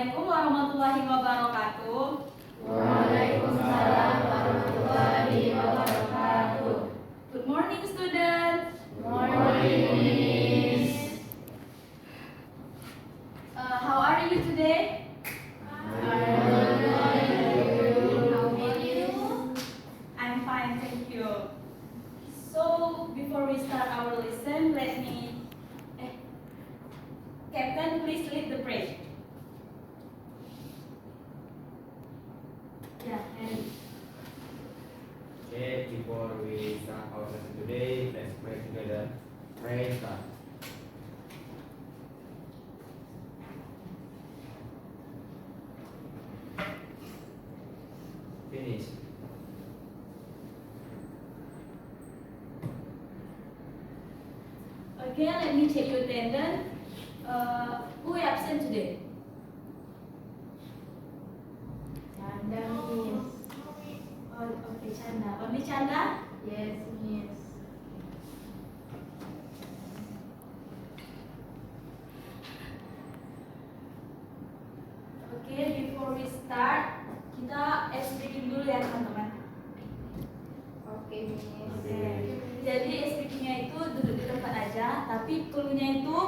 Assalamualaikum warahmatullahi wabarakatuh. Waalaikumsalam warahmatullahi wabarakatuh. Good morning, students. Morning. How are you today? I'm fine, thank you. So, before we start our lesson, let me... Captain, please lead the prayer. Yeah, and... Okay, before we start our lesson today, let's pray together. Praise God. Finish. Okay, let me check your attendance. Who is absent today? Chanda, miss. Oh, okay, Chanda. Only Chanda? Yes, miss. Okay, before we start, kita speaking dulu ya teman-teman. Oke, miss. Oke. Jadi speakingnya itu duduk di tempat aja, tapi cluenya itu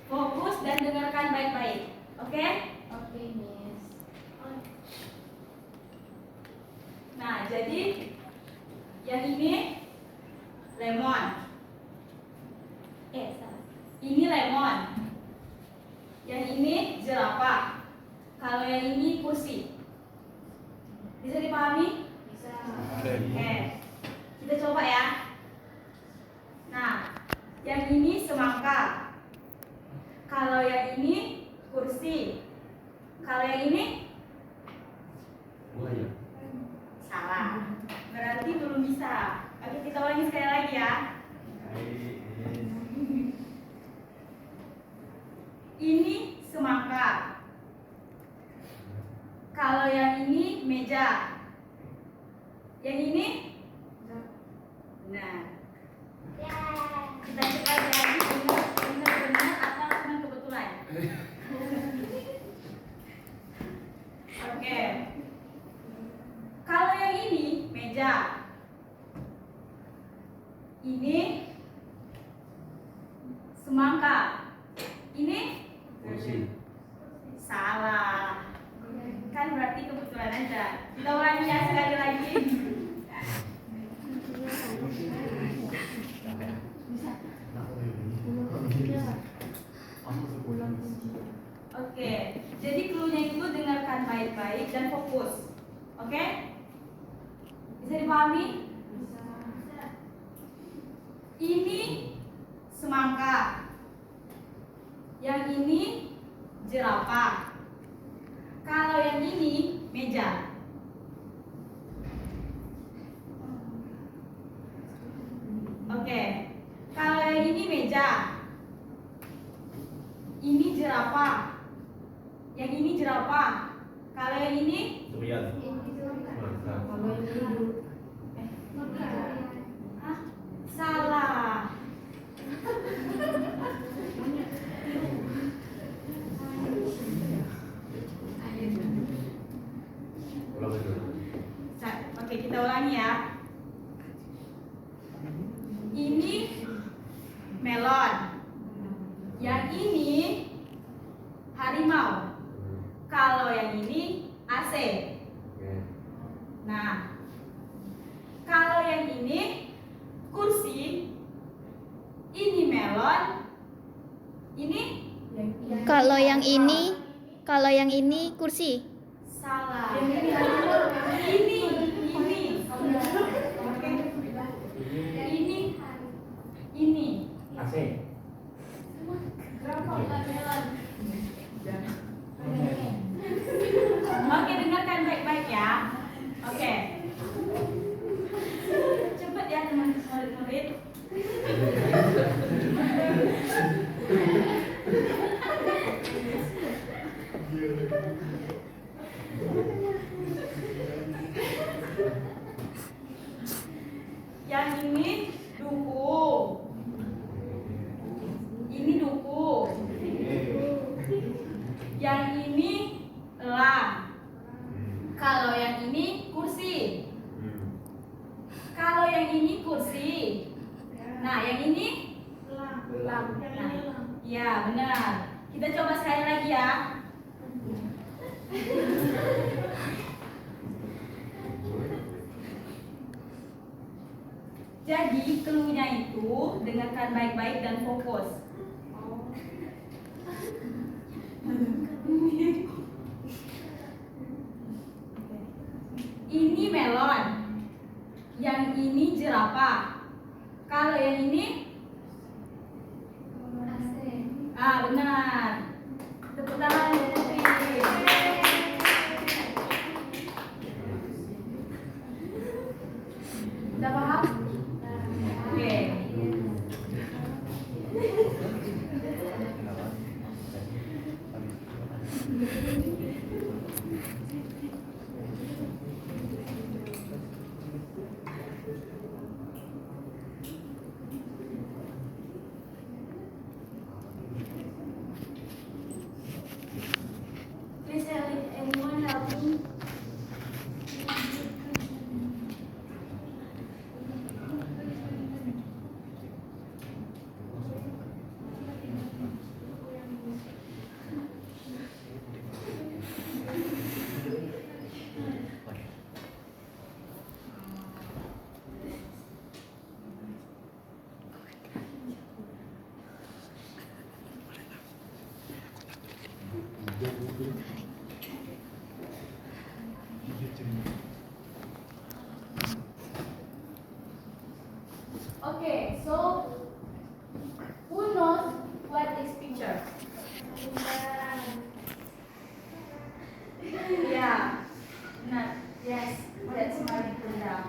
fokus dan dengarkan baik-baik. Oke? Oke, miss. Nah, jadi yang ini lemon. Salah. Ini lemon. Yang ini jerapah. Kalau yang ini kursi. Bisa dipahami? Bisa. Oke. Kita coba ya. Nah, yang ini semangka. Kalau yang ini kursi. Kalau yang ini Buaya. salah. Berarti belum bisa. Oke, kita ulangi sekali lagi ya. Ini semangka. Kalau yang ini meja. Yang ini? Nah, kita coba lagi benar-benar atau cuma kebetulan. Oke. Kalau yang ini meja. Ini semangka. Ini Kursi. salah. Kan berarti kebetulan aja. Kita ulangi ya sekali lagi. Oke, jadi cluenya itu dengarkan baik-baik dan fokus. Oke? Bisa dipahami? Ini semangka. Yang ini jerapah. Kalau yang ini meja. Oke. Kalau yang ini meja. Ini jerapah. Yang ini jerapah. Kalau yang ini Durian. Kalau ini dulu. salah. Ulang dulu. Oke, kita ulangi ya. Ini melon. Yang ini harimau. Kalau yang ini AC. Oke. Nah, kalau yang ini kursi, ini melon, ini Kalau yang ini kursi. salah. Ini. Oke. Ini. AC. Oke, dengarkan baik-baik ya. Oke. Cepat ya teman-teman murid. ini kursi. Nah, yang ini? Gelang. Ya, benar. Kita coba sekali lagi ya. Jadi, clue-nya itu dengarkan baik-baik dan fokus. Ini melon. Yang ini jerapah. Kalau yang ini? Benar. Tepuk tangan ya, Putri. Udah paham? Oke. Please anyone help me? Okay, so who knows what is picture? Yeah, not yes, that's my program.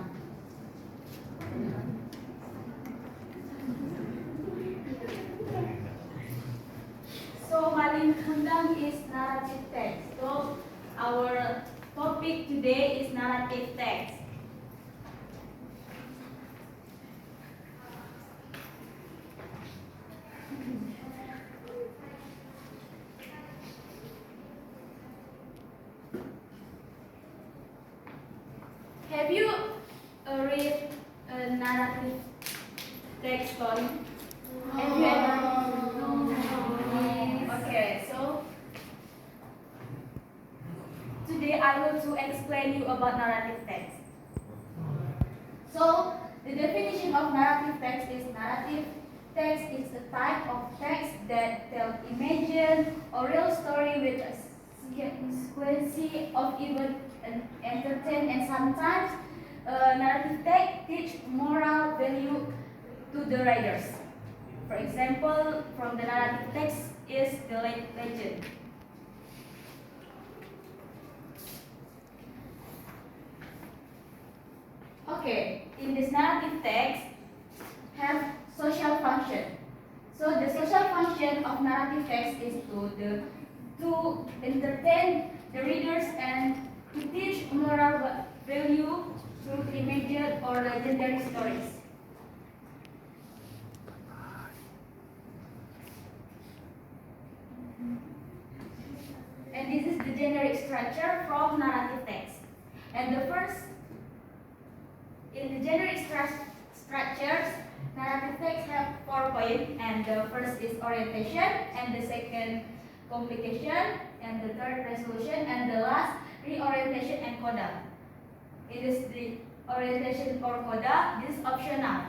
So Malin Kundang is narrative text. So our topic today is narrative text. Have you read a narrative text story? Have you ever? Okay, so today I will to explain you about narrative text. So the definition of narrative text is narrative text is a type of text that tells imagined or real story with a sequence of events and entertain and sometimes narrative text teach moral value to the writers. For example, from the narrative text is the legend. Okay, in this narrative text have social function. So the social function of narrative text is to entertain the readers and to teach moral value through imagined or legendary stories. And this is the generic structure from narrative text. And the first, in the generic structures, narrative text have 4 points, and the first is orientation, and the second complication, and the third resolution, and the last reorientation and coda. It is the orientation or coda. This is optional,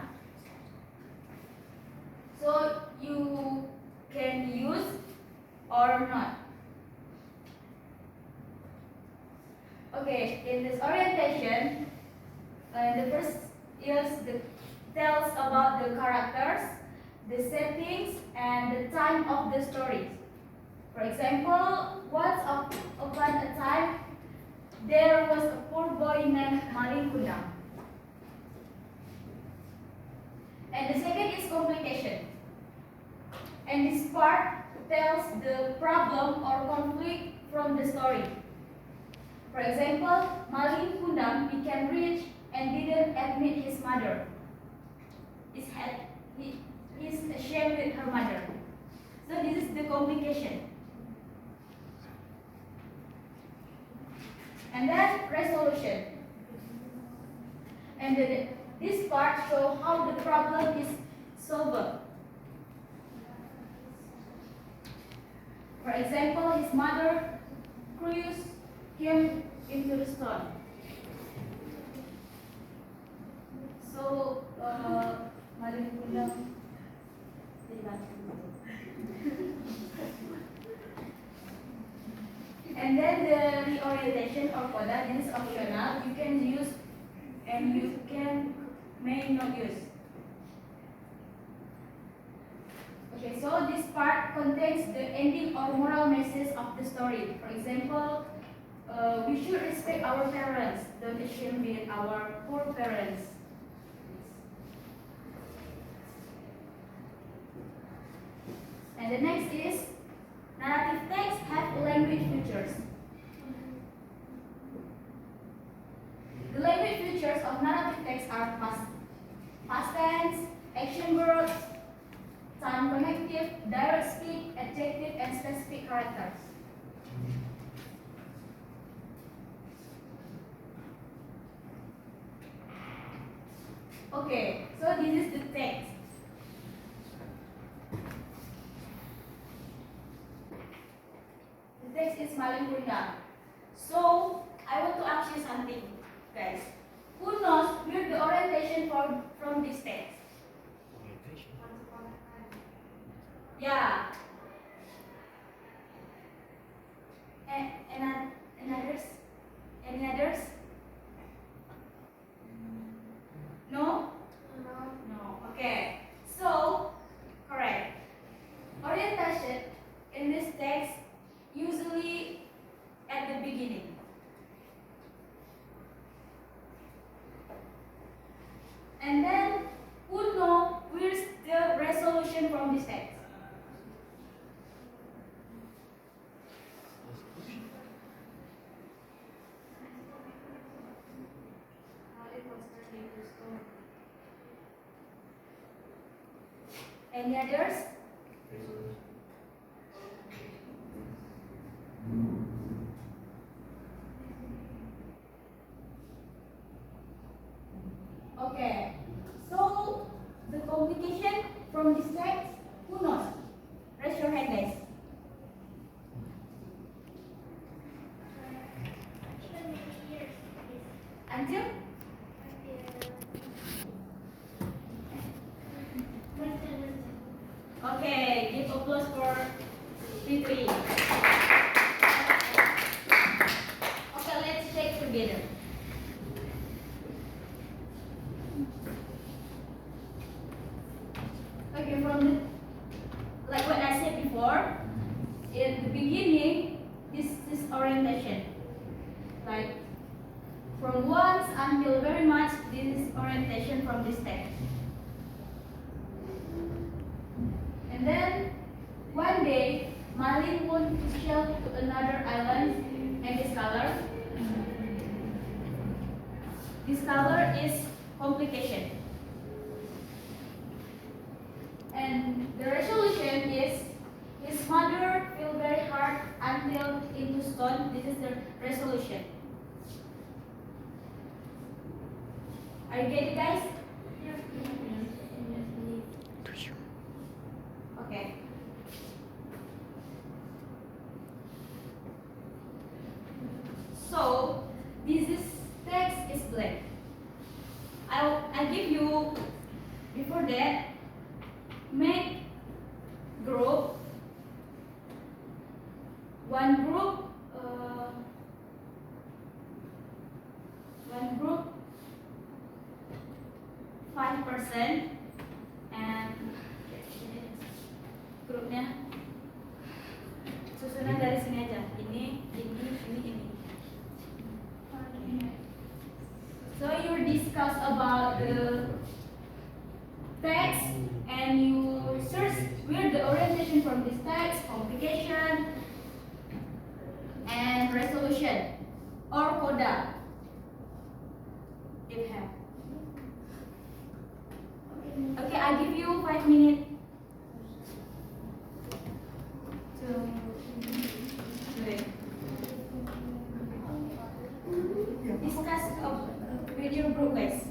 so you can use or not. Okay, in this orientation, the first is the tells about the characters, the settings, and the time of the story. For example, once upon a time, there was a poor boy named Malin Kundang. And the second is complication. And this part tells the problem or conflict from the story. For example, Malin Kundang became rich and didn't admit his mother. He's ashamed with her mother. So this is the complication. And then resolution. And this part show how the problem is solved. For example, his mother threw him into the stone. So, Malin Bunda and then the reorientation or coda, this is optional. You can use and you may not use. Okay, so this part contains the ending or moral message of the story. For example, we should respect our parents. Don't assume with our poor parents. And the next is narrative texts have language features. The language features of narrative text are past tense, action verbs, time connective, direct speech, adjective, and specific characters. Okay, so this is the text. The text is Malin Bunda. So I want to ask you something, guys. Who knows where the orientation from this text? Yeah. And others? Any others? No? No. Okay. So, correct. Orientation in this text usually at the beginning. And then, who know where's the resolution from this text? Any others? Okay. So the complication from this text, who knows? Raise your hand, guys. Until? Okay, give applause for Fitri. Okay, let's check together. Okay, from the, like what I said before, in the beginning, this orientation. Like from once until very much, this is orientation from this text. And then one day, Malin went to sail to another island and discover is complication. And the resolution is his mother feel very hard until into stone. This is the resolution. Are you getting, guys? Okay. So this text is blank. I give you before that. Make group. One group 5% and grupnya susunan dari sini aja. Ini. So you discuss about the text and you search where the orientation from this text, complication, and resolution or coda if have. Okay, I give you 5 minutes to do it. Discuss with your group, guys.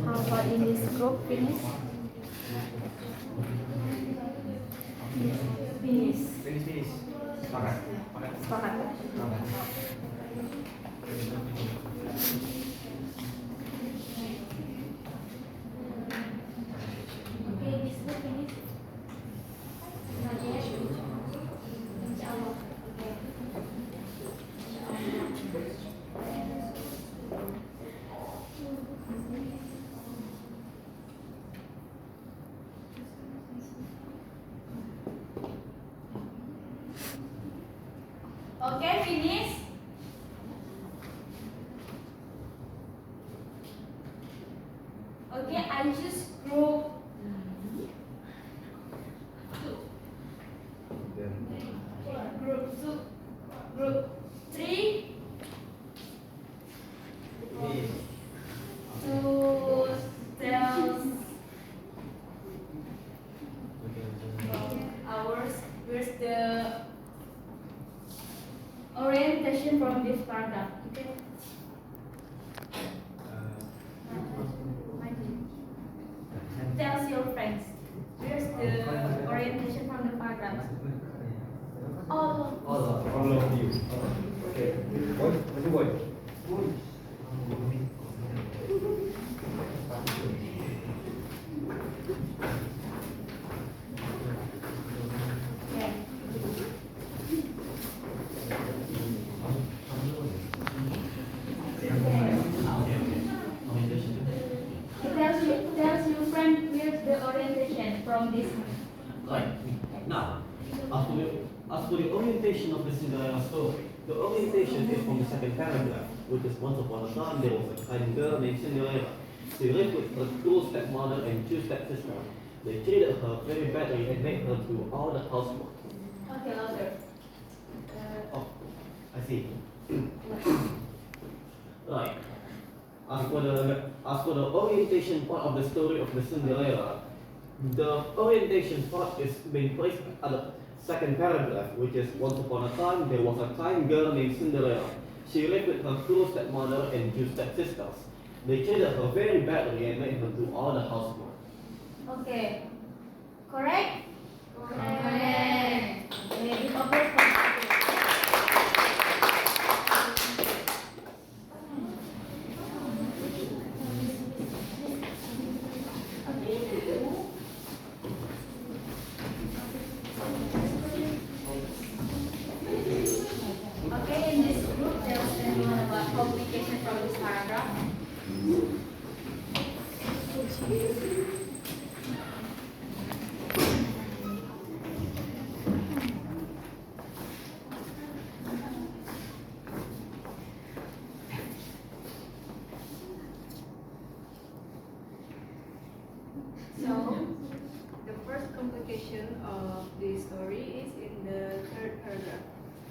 How about in this group? Finish. Finish. Finish. Sepakat. Sepakat. Okay, this group finish. Not yet. Inshallah. Okay. Okay, finish. Okay, I choose group 2. Group 3 to tell ours. Where's the orientation from this paragraph? Okay. Tell your friends. Where's the orientation from the paragraph? All All of you. Okay. Boy, masih boy. Okay. Tells your friend where's the orientation from this. Right. Now, as for the orientation of the Cinderella story, the orientation is from the second paragraph, which is once upon a time there was a kind girl named Cinderella. She lived with her cruel stepmother and 2 stepsisters. They treated her very badly and made her do all the housework. Okay, louder. Oh, I see. Right. As for the orientation part of the story of the Cinderella, the orientation part is being placed at the second paragraph, which is once upon a time there was a kind girl named Cinderella. She lived with her cruel stepmother and 2 stepsisters. They treated her very badly and made her do all the housework. Okay. Correct? Correct. Okay, big applause for Okay, in this group, there's anyone about communication from this paragraph? So, the first complication of the story is in the third paragraph.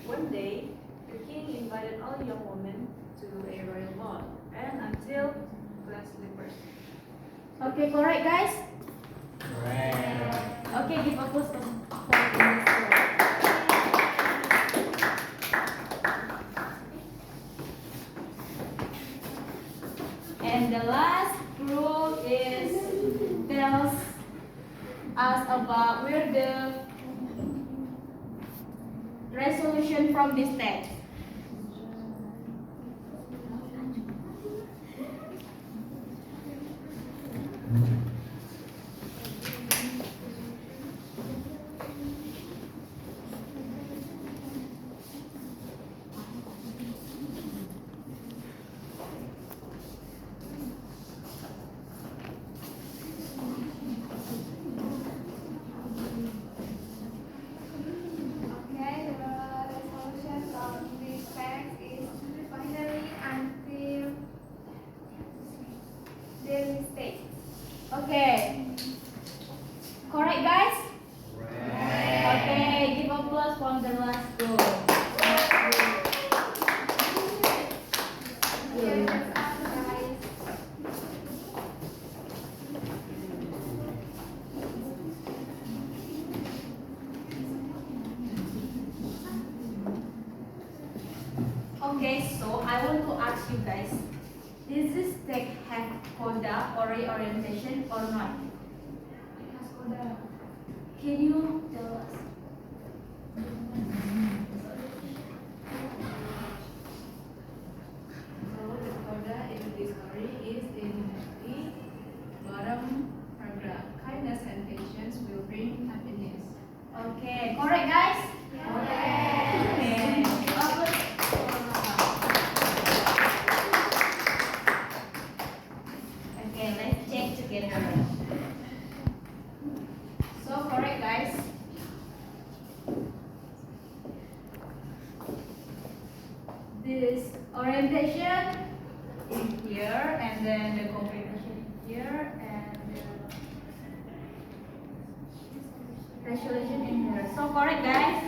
One day, the king invited all young women to a royal ball, and until glass slippers. Okay, correct, guys? Correct. Okay, give applause for this group. And the last group is tells us about where the resolution from this text. Okay, the Okay, so I want to ask you guys, does this text have coda or reorientation or not? Can you tell us? So the coda in this story is in the bottom paragraph. Kindness and patience will bring happiness. Okay, correct guys? Okay. Okay, let's check together. So correct guys? This orientation in here, and then the comprehension here, and the resolution in here. So correct guys?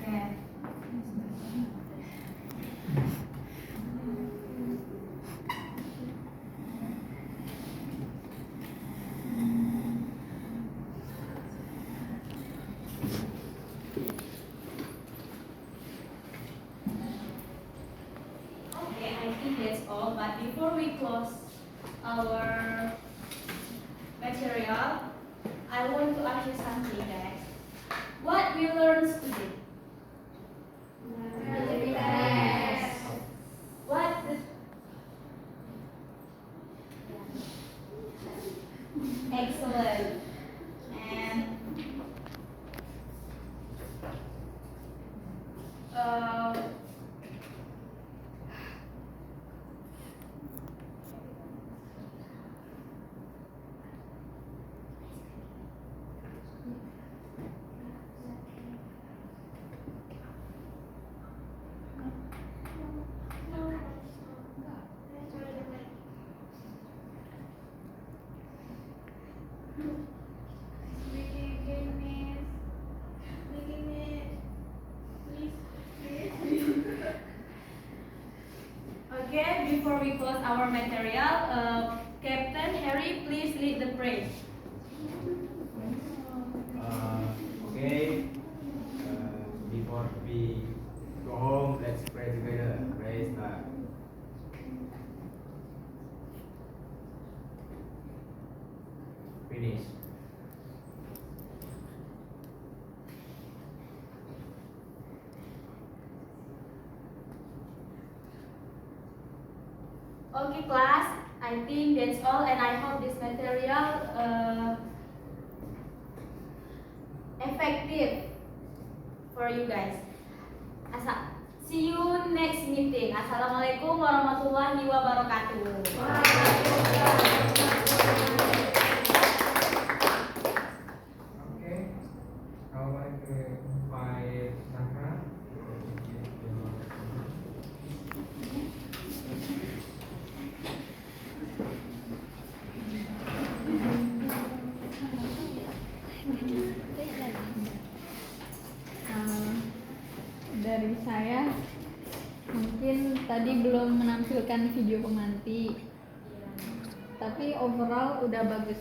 Okay. Okay, I think that's all. But before we close our material, I want to ask you something, guys. What we learned today? What the excellent. And okay, before we close our material, Captain Harry, please lead the prayer. Okay. Before we go home, let's pray together. Praise God. Finish. Okay, class. I think that's all, and I hope this material effective for you guys. See you next meeting. Assalamualaikum warahmatullahi wabarakatuh. Okay. I would like to invite Sandra. Dari saya mungkin tadi belum menampilkan video pemanti, tapi overall udah bagus.